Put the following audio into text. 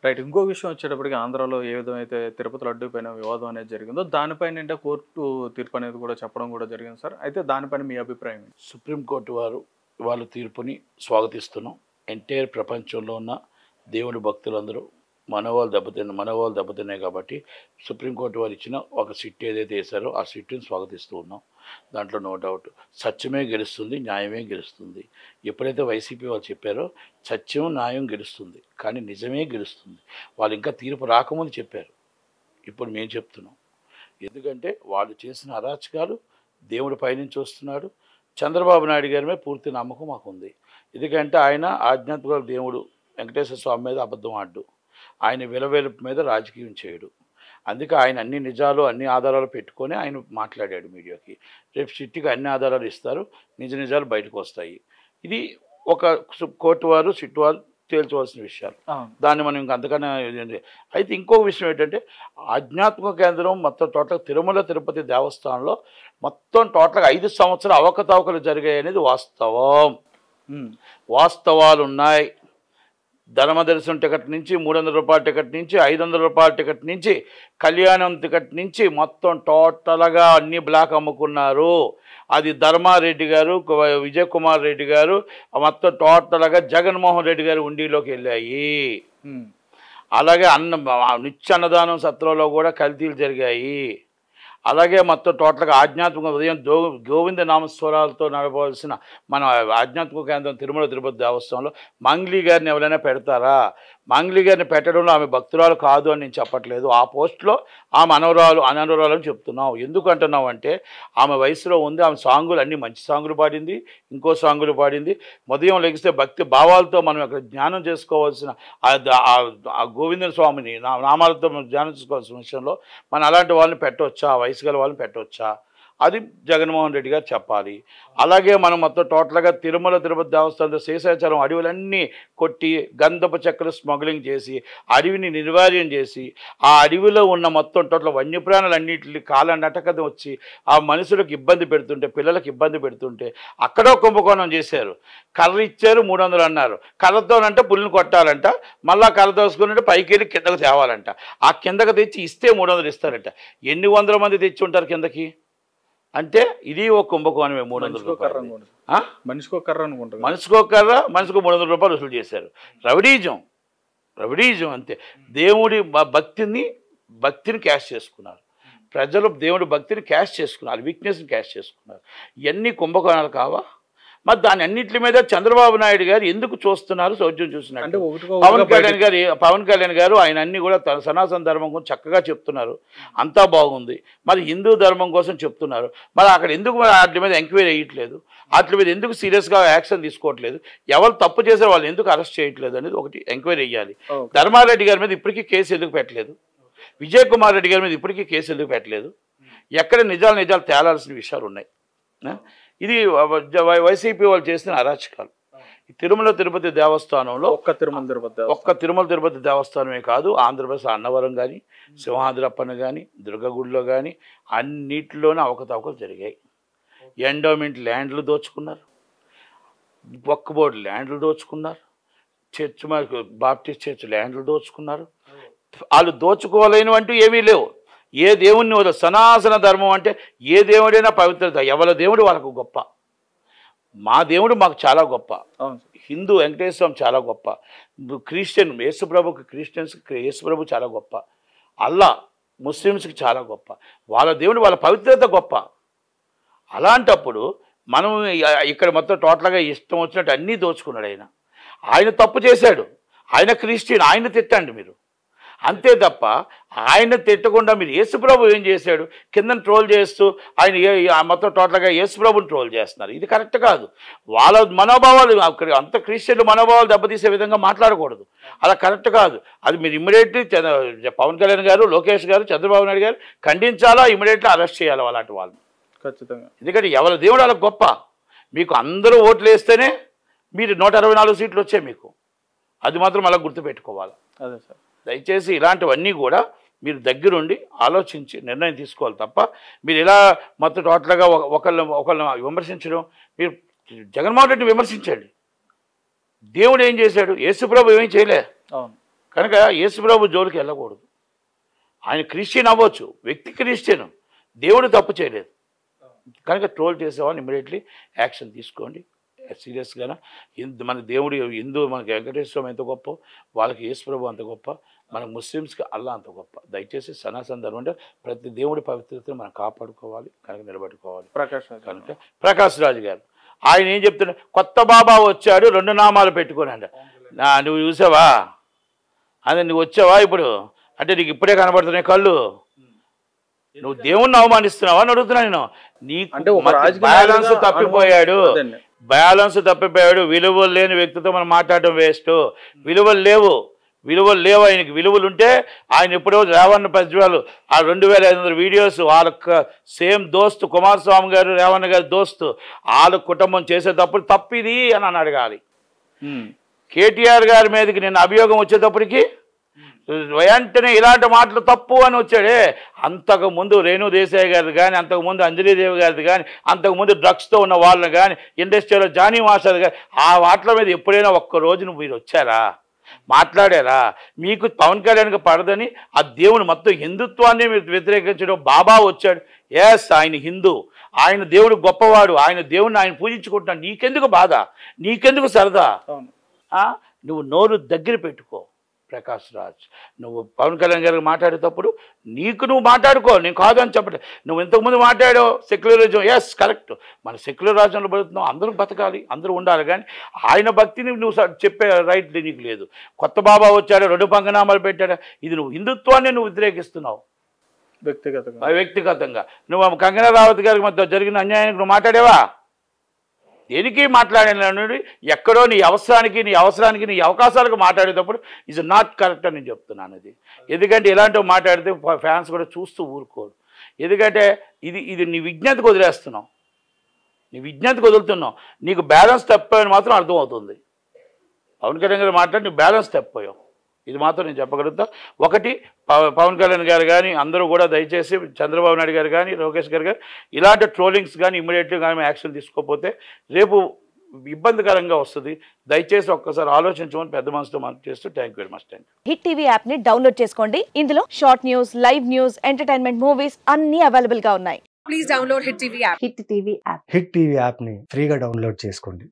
Right. ఇంకో విషయం వచ్చేటప్పటికి ఆంధ్రాలో ఏ విధమైతే తిరుపతి లడ్డు పైన వివాదం అనేది జరిగిందో దానిపైన ఏంటంటే కోర్టు తీర్పు అనేది కూడా చెప్పడం కూడా జరిగింది సార్. అయితే దానిపైన మీ అభిప్రాయం ఏంటి? సుప్రీంకోర్టు వాళ్ళ తీర్పుని స్వాగతిస్తున్నాం. ఎంటైర్ ప్రపంచంలో ఉన్న దేవుడి భక్తులందరూ మనోవాళ్ళు దెబ్బతిన్నాయి కాబట్టి సుప్రీంకోర్టు వారు ఇచ్చిన ఒక సిట్ ఏదైతే వేశారో ఆ సిట్ని స్వాగతిస్తూ ఉన్నాం. దాంట్లో నో డౌట్ సత్యమే గెలుస్తుంది, న్యాయమే గెలుస్తుంది. ఎప్పుడైతే వైసీపీ వాళ్ళు చెప్పారో సత్యం న్యాయం గెలుస్తుంది, కానీ నిజమే గెలుస్తుంది. వాళ్ళు ఇంకా తీర్పు రాకముందు చెప్పారు, ఇప్పుడు మేము చెప్తున్నాం. ఎందుకంటే వాళ్ళు చేసిన అరాచకాలు దేవుడి పైనుంచి వస్తున్నాడు. చంద్రబాబు నాయుడు గారి మీద పూర్తి నమ్మకం మాకు ఉంది. ఎందుకంటే ఆయన ఆధ్యాత్మిక దేవుడు వెంకటేశ్వర స్వామి మీద అబద్ధం ఆడు, ఆయన విలవేలుపు మీద రాజకీయం చేయడు. అందుకే ఆయన అన్ని నిజాలు అన్ని ఆధారాలు పెట్టుకొని ఆయన మాట్లాడాడు మీడియాకి. రేపు సిట్టికి అన్ని ఆధారాలు ఇస్తారు, నిజాలు బయటకు వస్తాయి. ఇది ఒక కోర్టు వారు సిట్ వారు తేల్చవలసిన విషయాలు. దాన్ని మనం ఇంక అంతకన్నా. అయితే ఇంకొక విషయం ఏంటంటే ఆధ్యాత్మిక కేంద్రం మొత్తం టోటల్ తిరుమల తిరుపతి దేవస్థానంలో మొత్తం టోటల్గా 5 సంవత్సరాలు అవకతవకలు జరిగాయి అనేది వాస్తవం. వాస్తవాలు ఉన్నాయి. ధర్మదర్శనం టికెట్ నుంచి 300 రూపాయల టికెట్ నుంచి 500 రూపాయల టికెట్ నుంచి కళ్యాణం టికెట్ నుంచి మొత్తం టోటల్గా అన్ని బ్లాక్ అమ్ముకున్నారు. అది ధర్మారెడ్డి గారు, విజయ్ కుమార్ రెడ్డి గారు మొత్తం టోటల్గా జగన్మోహన్ రెడ్డి గారు ఉండిలోకి వెళ్ళాయి. అలాగే నిత్య అన్నదానం సత్రంలో కూడా కల్తీలు జరిగాయి. అలాగే మొత్తం టోటల్గా ఆధ్యాత్మిక ఉదయం గోవింద నామస్వరాలతో నడవలసిన మన ఆధ్యాత్మిక కేంద్రం తిరుమల తిరుపతి దేవస్థానంలో మంగ్లీ గారిని ఎవరైనా పెడతారా? మంగ్లీ గారిని పెట్టడంలో ఆమె భక్తురాలు కాదు అని నేను చెప్పట్లేదు. ఆ పోస్ట్లో ఆమె అనవరాలు అని చెప్తున్నాం. ఎందుకు అంటున్నాం అంటే ఆమె వయసులో ఉంది. ఆమె సాంగులు అన్నీ మంచి సాంగులు పాడింది, ఇంకో సాంగులు పాడింది. ఉదయం లెగిస్తే భక్తి భావాలతో మనం అక్కడ జ్ఞానం చేసుకోవాల్సిన ఆ గోవింద స్వామిని నామాలతో ధ్యానం చేసుకోవాల్సిన విషయంలో మనం అలాంటి వాళ్ళని పెట్టవచ్చా? వయసు గల వాళ్ళని పెట్టవచ్చా? అది జగన్మోహన్ రెడ్డి గారు చెప్పాలి. అలాగే మనం మొత్తం టోటల్గా తిరుమల తిరుపతి దేవస్థానంలో శేషాచలం అడవులన్నీ కొట్టి గంధపు చెక్కలు స్మగ్లింగ్ చేసి అడవిని నిర్వీర్యం చేసి ఆ అడవిలో ఉన్న మొత్తం టోటల్ వన్యప్రాణులన్నింటినీ కాలనటక వచ్చి ఆ మనుషులకు ఇబ్బంది పెడుతుంటే, పిల్లలకు ఇబ్బంది పెడుతుంటే అక్కడో కుంభకోణం చేశారు. కర్ర ఇచ్చారు, 300 అన్నారు. కర్రతోనంటే పుల్లిని కొట్టాలంట, మళ్ళీ కర్ర తోసుకుని పైకి వెళ్ళి కిందకు తేవాలంట. ఆ కిందకు తెచ్చి ఇస్తే 300 ఇస్తారంట. ఎన్ని వందల మంది తెచ్చి ఉంటారు కిందకి? అంటే ఇది ఒక కుంభకోణమే. 300 రూపాయలు మనిషికో కర్ర అనుకుంటారు. మనిషికో 300 రూపాయలు వసూలు చేశారు. రవిడీజం అంతే. దేవుడి భక్తిని క్యాష్ చేసుకున్నారు ప్రజలు. దేవుడి భక్తిని క్యాష్ చేసుకున్నారు, వీక్నెస్ని క్యాష్ చేసుకున్నారు. ఇవన్నీ కుంభకోణాలు కావా? మరి దాని అన్నింటి మీద చంద్రబాబు నాయుడు గారు ఎందుకు చూస్తున్నారు? సౌజ్యం చూసినట్టు పవన్ కళ్యాణ్ గారు ఆయన అన్ని కూడా సనాతన ధర్మం కోసం చక్కగా చెప్తున్నారు, అంతా బాగుంది. మరి హిందూ ధర్మం కోసం చెప్తున్నారు. మరి అక్కడ ఎందుకు వాటి మీద ఎంక్వైరీ వేయట్లేదు? వాటి మీద ఎందుకు సీరియస్గా యాక్షన్ తీసుకోవట్లేదు? ఎవరు తప్పు చేశారు వాళ్ళు ఎందుకు అరెస్ట్ చేయట్లేదు అనేది ఒకటి ఎంక్వైరీ వేయాలి. ధర్మారెడ్డి గారి మీద ఇప్పటికీ కేసు ఎందుకు పెట్టలేదు? విజయ్ కుమార్ రెడ్డి గారి మీద ఇప్పటికీ కేసు ఎందుకు పెట్టలేదు? ఎక్కడ నిజాలు తేలాల్సిన విషయాలు ఉన్నాయి. ఇది వైసీపీ వాళ్ళు చేసిన అరాచకాలు. తిరుమల తిరుపతి దేవస్థానంలో ఒక్క తిరుమల తిరుపతి దేవస్థానమే కాదు, ఆంధ్రప్రదేశ్ అన్నవరం కానీ, సింహాద్రప్పన కానీ, దుర్గగుడిలో కానీ అన్నిటిలోనే అవకతవకలు జరిగాయి. ఎండోమెంట్ ల్యాండ్లు దోచుకున్నారు, వక్ఫ్ బోర్డు ల్యాండ్లు దోచుకున్నారు, చర్చ్ బాప్టిస్ట్ చర్చ్ ల్యాండ్లు దోచుకున్నారు. వాళ్ళు దోచుకోలేనివి అంటూ ఏమీ లేవు. ఏ దేవుణ్ణి వల్ల సనాతన ధర్మం అంటే ఏ దేవుడైనా పవిత్రత, ఎవరి దేవుడు వాళ్ళకు గొప్ప. మా దేవుడు మాకు చాలా గొప్ప. హిందూ వెంకటేశ్వర స్వామి చాలా గొప్ప. క్రిస్టియన్ యేసుప్రభు చాలా గొప్ప. అల్లా ముస్లిమ్స్కి చాలా గొప్ప. వాళ్ళ దేవుడు వాళ్ళ పవిత్రత గొప్ప. అలాంటప్పుడు మనం ఇక్కడ మొత్తం టోటల్గా ఇష్టం వచ్చినట్టు అన్నీ దోచుకున్నాడు. ఆయన తప్పు చేశాడు, ఆయన క్రిస్టియన్, ఆయన తిట్టండి మీరు, అంతే తప్ప ఆయన తిట్టకుండా మీరు యేసుప్రభు ఏం చేశాడు కింద ట్రోల్ చేస్తూ ఆయన మొత్తం టోటల్గా యేసుప్రభుని ట్రోల్ చేస్తున్నారు. ఇది కరెక్ట్ కాదు. వాళ్ళ మనోభావాలు అంత క్రిస్టియన్లు మనోభావాలు దెబ్బతీసే విధంగా మాట్లాడకూడదు. అలా కరెక్ట్ కాదు. అది మీరు ఇమ్మీడియట్లీ పవన్ కళ్యాణ్ గారు, లోకేష్ గారు, చంద్రబాబు నాయుడు గారు ఖండించాలా, ఇమ్మీడియట్లీ అరెస్ట్ చేయాలి అలాంటి వాళ్ళని ఖచ్చితంగా. ఎందుకంటే ఎవరి దేవుడు వాళ్ళకి గొప్ప. మీకు అందరూ ఓట్లు వేస్తేనే మీరు 164 సీట్లు వచ్చాయి మీకు. అది మాత్రం అలా గుర్తుపెట్టుకోవాలి. అదే సార్, దయచేసి ఇలాంటివన్నీ కూడా మీరు దగ్గరుండి ఆలోచించి నిర్ణయం తీసుకోవాలి తప్ప మీరు ఇలా మొత్తం టోటల్గా ఒకళ్ళని విమర్శించడం. మీరు జగన్మోహన్ రెడ్డిని విమర్శించండి. దేవుడు ఏం చేశాడు? యేసుప్రభు ఏమీ చేయలే. కనుక యేసుప్రభు జోలికి వెళ్ళకూడదు. ఆయన క్రిస్టియన్ అవ్వచ్చు, వ్యక్తి క్రిస్టియన్, దేవుడు తప్పు చేయలేదు. కనుక ట్రోల్ చేసేవాళ్ళు ఇమీడియట్లీ యాక్షన్ తీసుకోండి. సీరియస్గానే మన దేవుడు మనకి వెంకటేశ్వరం ఎంత గొప్ప, వాళ్ళకి యేసుప్రభు అంత గొప్ప, మన ముస్లిమ్స్కి అల్లా అంత గొప్ప. దయచేసి సనాతన ధర్మం అంటే ప్రతి దేవుడి పవిత్రతను మనం కాపాడుకోవాలి, కనుక నిలబెట్టుకోవాలి. కనుక ప్రకాష్ రాజు గారు ఆయన ఏం చెప్తున్నా, కొత్త బాబా వచ్చాడు 2 నామాలు పెట్టుకోనండి. నువ్వు చూసావా? అదే నువ్వు వచ్చావా ఇప్పుడు అంటే నీకు ఇప్పుడే కనబడుతున్నాయి కళ్ళు, నువ్వు దేవుణ్ణి అవమానిస్తున్నావా అని అడుగుతున్నా నేను. నీకు బ్యాలెన్స్ తప్పిపోయాడు, విలువలు లేని వ్యక్తితో మనం మాట్లాడడం వేస్ట్. విలువలు లేవు ఆయనకి. విలువలు ఉంటే ఆయన ఎప్పుడో రేవణ్ణ పద్యాలు ఆ 2500 వీడియోస్ వాళ్ళ సేమ్ దోస్తు కుమారస్వామి గారు రేవణ్ణ గారి దోస్తు వాళ్ళ కుటుంబం చేసేటప్పుడు తప్పిది అని అడగాలి. కేటీఆర్ గారి మీదకి నిన్న అభియోగం వచ్చేటప్పటికి వెంటనే ఇలాంటి మాటలు తప్పు అని వచ్చాడే. అంతకుముందు రేణు దేశాయ్ గారిది కానీ, అంతకుముందు అంజలీదేవి గారిది కానీ, అంతకుముందు డ్రగ్స్తో ఉన్న వాళ్ళని కానీ, ఇండస్ట్రీలో జానీ మాస్టర్ కానీ, ఆ వాటిల మీద ఎప్పుడైనా ఒక్క రోజున మీరు వచ్చారా, మాట్లాడారా? మీకు పవన్ కళ్యాణ్కి పడదని ఆ దేవుని మొత్తం హిందుత్వాన్ని మీరు వ్యతిరేకించడం. బాబా వచ్చాడు, ఎస్ ఆయన హిందూ, ఆయన దేవుడు గొప్పవాడు, ఆయన దేవుడిని ఆయన పూజించుకుంటున్నాడు. నీకెందుకు బాధ, నీకెందుకు సరదా? నువ్వు నోరు దగ్గర పెట్టుకో ప్రకాష్ రాజ్. నువ్వు పవన్ కళ్యాణ్ గారికి మాట్లాడేటప్పుడు నువ్వు మాట్లాడుకో, నేను కాదు అని చెప్పట్లేదు. నువ్వు ఇంతకుముందు మాట్లాడావు సెక్యులరిజం, ఎస్ కరెక్ట్, మన సెక్యులర్ రాజ్యంలో బతుకుతున్నావు, అందరూ బతకాలి, అందరూ ఉండాలి. కానీ ఆయన భక్తిని నువ్వు చెప్పే రైట్ నీకు లేదు. కొత్త బాబా వచ్చాడు, 2 పంగనామాలు పెట్టాడు, ఇది నువ్వు హిందుత్వాన్ని నువ్వు వ్యతిరేకిస్తున్నావు వ్యక్తిగతంగా. నువ్వు కంగనా రావత్ గారికి మధ్య జరిగిన అన్యాయానికి నువ్వు మాట్లాడేవా? దేనికి మాట్లాడాను? ఎక్కడో నీ అవసరానికి నీ అవకాశాలకు మాట్లాడేటప్పుడు ఈజ్ నాట్ కరెక్ట్ అని నేను చెప్తున్నాను. అది ఎందుకంటే ఇలాంటివి మాట్లాడితే ఫ్యాన్స్ కూడా చూస్తూ ఊరుకోరు. ఎందుకంటే ఇది నీ విజ్ఞతకు వదిలేస్తున్నావు, వదులుతున్నావు. నీకు బ్యాలెన్స్ తప్పాయని మాత్రం అర్థమవుతుంది. పవన్ కళ్యాణ్ గారు మాట్లాడి నువ్వు బ్యాలెన్స్ తప్పిపోయావు, ఇది మాత్రం నేను చెప్పగలుగుతా. ఒకటి, పవన్ కళ్యాణ్ గారు కానీ అందరూ కూడా దయచేసి చంద్రబాబు నాయుడు గారు కానీ లోకేష్ గారు కానీ ఇలాంటి ట్రోలింగ్స్ కానీ ఇమ్మీడియట్గా కానీ యాక్షన్ తీసుకోకపోతే రేపు ఇబ్బందికరంగా వస్తుంది. దయచేసి ఒక్కసారి ఆలోచించమని పెద్ద మనసుతో మనం చేస్తూ thank you very much. Hit TV app ని డౌన్లోడ్ చేసుకోండి. ఇందులో short news, live news, entertainment movies అన్ని అవైలబుల్ గా ఉన్నాయి. Please download hit TV app. Hit TV app ని ఫ్రీగా డౌన్లోడ్ చేసుకోండి.